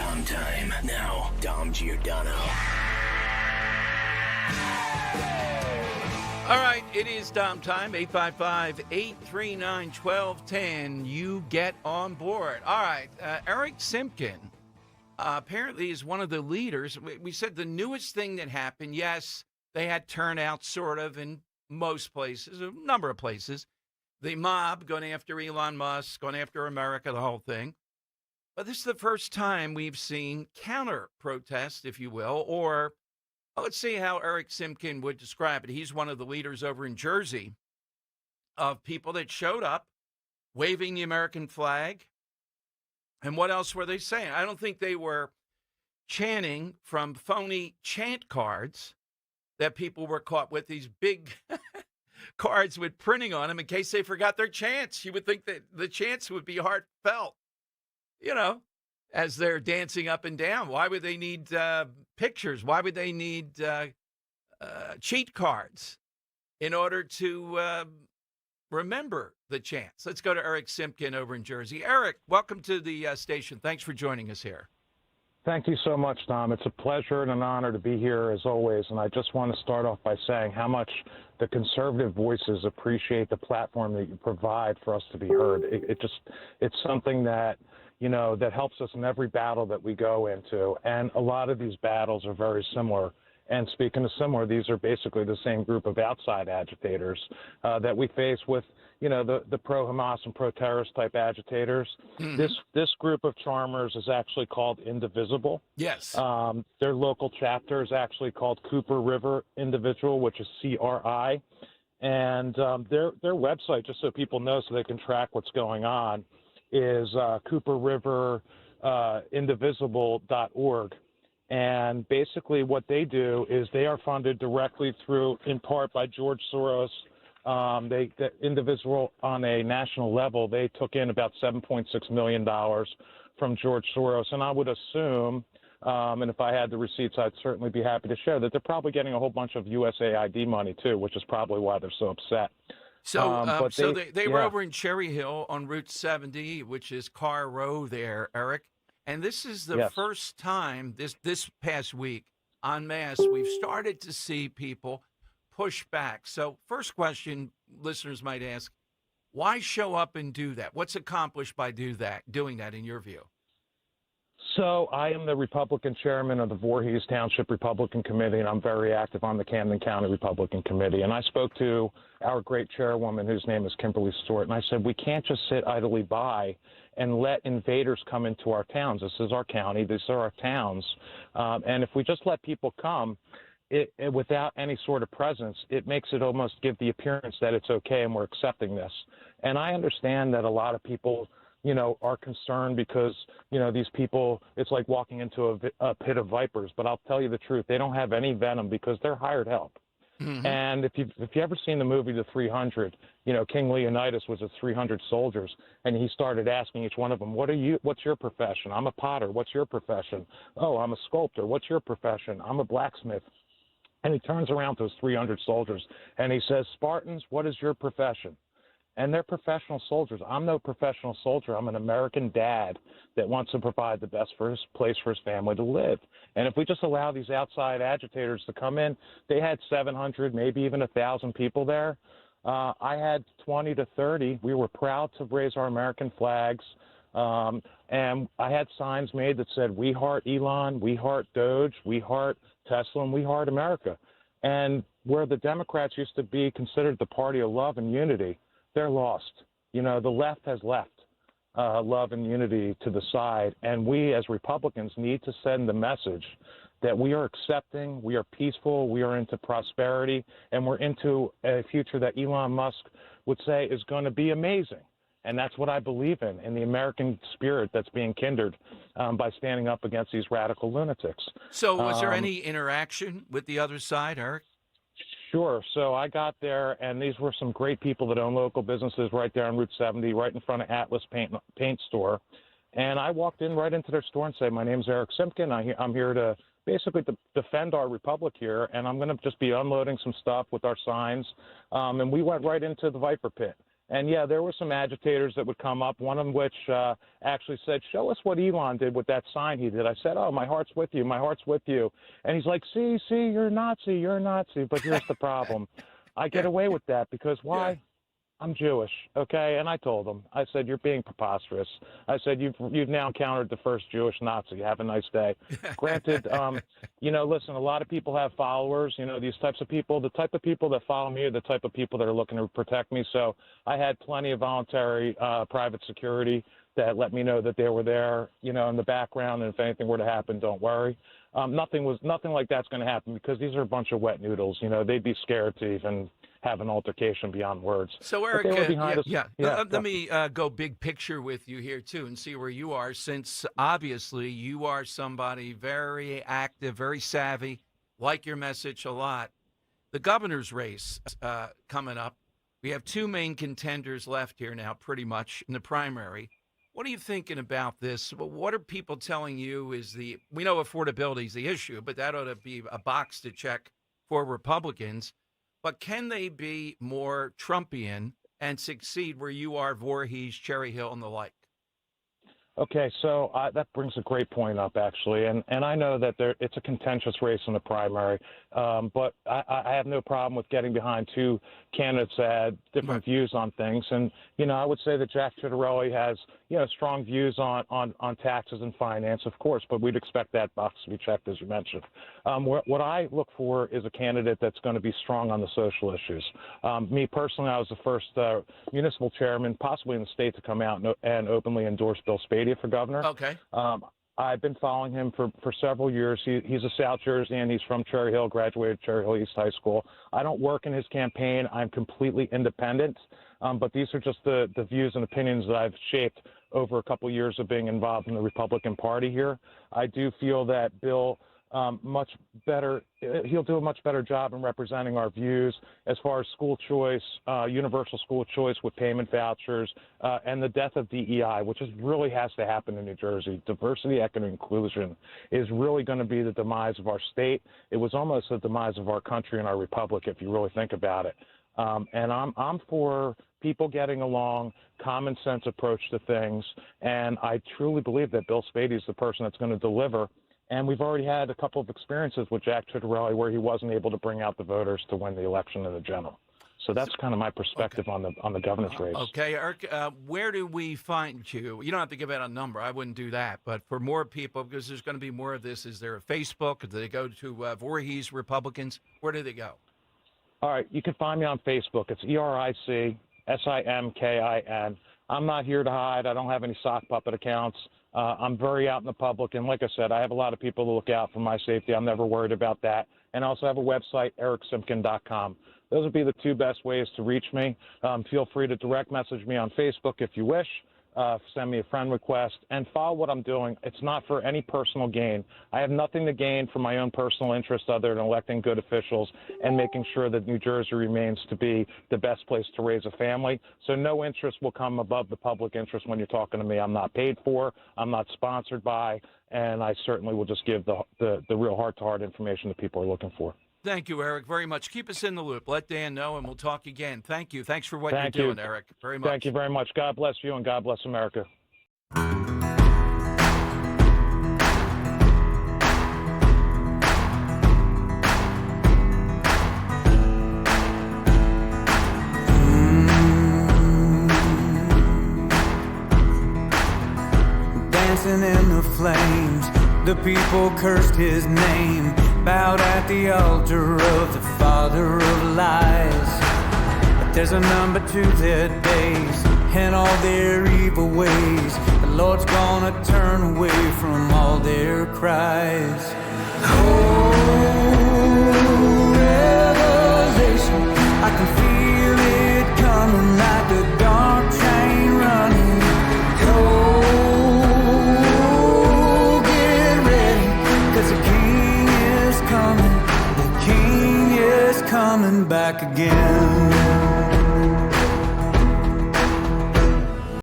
Dom time. Now, Dom Giordano. All right, it is Dom time, 855-839-1210. You get on board. All right, Eric Simkin apparently is one of the leaders. We said the newest thing that happened, yes, they had turnout sort of in most places, a number of places. The mob going after Elon Musk, going after America, the whole thing. But this is the first time we've seen counter-protest, if you will, or let's see how Eric Simkin would describe it. He's one of the leaders over in Jersey of people that showed up waving the American flag. And what else were they saying? I don't think they were chanting from phony chant cards that people were caught with, these big cards with printing on them in case they forgot their chants. You would think that the chants would be heartfelt, you know, as they're dancing up and down. Why would they need pictures? Why would they need cheat cards in order to remember the chants? Let's go to Eric Simkin over in Jersey. Eric, welcome to the station. Thanks for joining us here. Thank you so much, Tom. It's a pleasure and an honor to be here as always. And I just want to start off by saying how much the conservative voices appreciate the platform that you provide for us to be heard. It's something that, you know, that helps us in every battle that we go into. And a lot of these battles are very similar. And speaking of similar, these are basically the same group of outside agitators that we face with, you know, the pro-Hamas and pro-terrorist type agitators. Mm-hmm. This group of charmers is actually called Indivisible. Yes. Their local chapter is actually called Cooper River Individual, which is CRI. And their website, just so people know, so they can track what's going on, is cooperriverindivisible.org. And basically what they do is they are funded directly through, in part, by George Soros. The Indivisible on a national level, they took in about $7.6 million from George Soros. And I would assume, and if I had the receipts, I'd certainly be happy to share that they're probably getting a whole bunch of USAID money, too, which is probably why they're so upset. So, they were over in Cherry Hill on Route 70, which is Carr Row there, Eric. And this is the first time this past week, en masse, we've started to see people push back. So first question listeners might ask, why show up and do that? What's accomplished by doing that in your view? So I am the Republican chairman of the Voorhees Township Republican Committee, and I'm very active on the Camden County Republican Committee. And I spoke to our great chairwoman, whose name is Kimberly Stewart, and I said, we can't just sit idly by and let invaders come into our towns. This is our county. These are our towns. And if we just let people come without any sort of presence, it makes it almost give the appearance that it's okay and we're accepting this. And I understand that a lot of people, you know, are concerned because, you know, these people, it's like walking into a pit of vipers. But I'll tell you the truth, they don't have any venom because they're hired help. Mm-hmm. And if you ever seen the movie The 300, you know, King Leonidas was with 300 soldiers, and he started asking each one of them, what's your profession? I'm a potter. What's your profession? Oh, I'm a sculptor. What's your profession? I'm a blacksmith. And he turns around to his 300 soldiers, and he says, Spartans, what is your profession? And they're professional soldiers. I'm no professional soldier. I'm an American dad that wants to provide the best for his place for his family to live. And if we just allow these outside agitators to come in, they had 700, maybe even 1,000 people there. I had 20 to 30. We were proud to raise our American flags. And I had signs made that said, we heart Elon, we heart Doge, we heart Tesla, and we heart America. And where the Democrats used to be considered the party of love and unity, they're lost. You know, the left has left love and unity to the side, and we as Republicans need to send the message that we are accepting, we are peaceful, we are into prosperity, and we're into a future that Elon Musk would say is going to be amazing. And that's what I believe in the American spirit that's being kindled by standing up against these radical lunatics. So was there any interaction with the other side, Eric? Sure. So I got there, and these were some great people that own local businesses right there on Route 70, right in front of Atlas Paint Store. And I walked in right into their store and said, my name's Eric Simkin. I'm here to basically defend our republic here, and I'm going to just be unloading some stuff with our signs. And we went right into the Viper Pit. And yeah, there were some agitators that would come up, one of which actually said, show us what Elon did with that sign he did. I said, oh, my heart's with you, my heart's with you. And he's like, see, you're a Nazi, you're a Nazi. But here's the problem. I get away with that because why? Yeah. I'm Jewish, okay? And I told him, I said, you're being preposterous. I said, you've now encountered the first Jewish Nazi. Have a nice day. Granted, listen, a lot of people have followers, these types of people. The type of people that follow me are the type of people that are looking to protect me. So I had plenty of voluntary private security that let me know that they were there, in the background. And if anything were to happen, don't worry. Nothing like that's going to happen because these are a bunch of wet noodles. They'd be scared to even have an altercation beyond words. So, Eric, let me go big picture with you here, too, and see where you are, since obviously you are somebody very active, very savvy, like your message a lot. The governor's race coming up. We have two main contenders left here now, pretty much, in the primary. What are you thinking about this? What are people telling you we know affordability is the issue, but that ought to be a box to check for Republicans. But can they be more Trumpian and succeed where you are, Voorhees, Cherry Hill, and the like? Okay, so that brings a great point up, actually, and I know that it's a contentious race in the primary, but I have no problem with getting behind two candidates that had different views on things, and I would say that Jack Ciattarelli has strong views on taxes and finance, of course, but we'd expect that box to be checked, as you mentioned. What I look for is a candidate that's going to be strong on the social issues. Me personally, I was the first municipal chairman, possibly in the state, to come out and openly endorse Bill Spadea for governor. Okay. I've been following him for several years. He's a South Jerseyan. He's from Cherry Hill, graduated Cherry Hill East High School. I don't work in his campaign. I'm completely independent, but these are just the views and opinions that I've shaped over a couple years of being involved in the Republican Party here. I do feel that Bill he'll do a much better job in representing our views as far as school choice, universal school choice with payment vouchers, and the death of DEI, which really has to happen in New Jersey. Diversity, equity, and inclusion is really going to be the demise of our state. It was almost the demise of our country and our republic, if you really think about it. And I'm for people getting along, common sense approach to things, and I truly believe that Bill Spadea is the person that's going to deliver. And we've already had a couple of experiences with Jack Ciattarelli where he wasn't able to bring out the voters to win the election in the general. So that's kind of my perspective on the governor's race. Okay, Eric, where do we find you? You don't have to give out a number. I wouldn't do that. But for more people, because there's going to be more of this, is there a Facebook? Do they go to Voorhees Republicans? Where do they go? All right, you can find me on Facebook. It's EricSimkin. I'm not here to hide. I don't have any sock puppet accounts. I'm very out in the public, and like I said, I have a lot of people to look out for my safety. I'm never worried about that. And I also have a website, ericsimkin.com. Those would be the two best ways to reach me. Feel free to direct message me on Facebook if you wish. Send me a friend request, and follow what I'm doing. It's not for any personal gain. I have nothing to gain from my own personal interest other than electing good officials and making sure that New Jersey remains to be the best place to raise a family. So no interest will come above the public interest when you're talking to me. I'm not paid for, I'm not sponsored by, and I certainly will just give the real heart-to-heart information that people are looking for. Thank you, Eric, very much. Keep us in the loop. Let Dan know, and we'll talk again. Thank you. Thanks for what you're doing, Eric. Very much. Thank you very much. God bless you, and God bless America. Dancing in the flames, the people cursed his name, bowed at the altar of the father of lies. But there's a number to their days and all their evil ways. The Lord's gonna turn away from all their cries. Oh, revelation, I can feel it coming like a dark train running. Oh, get ready, 'cause the King is coming back again.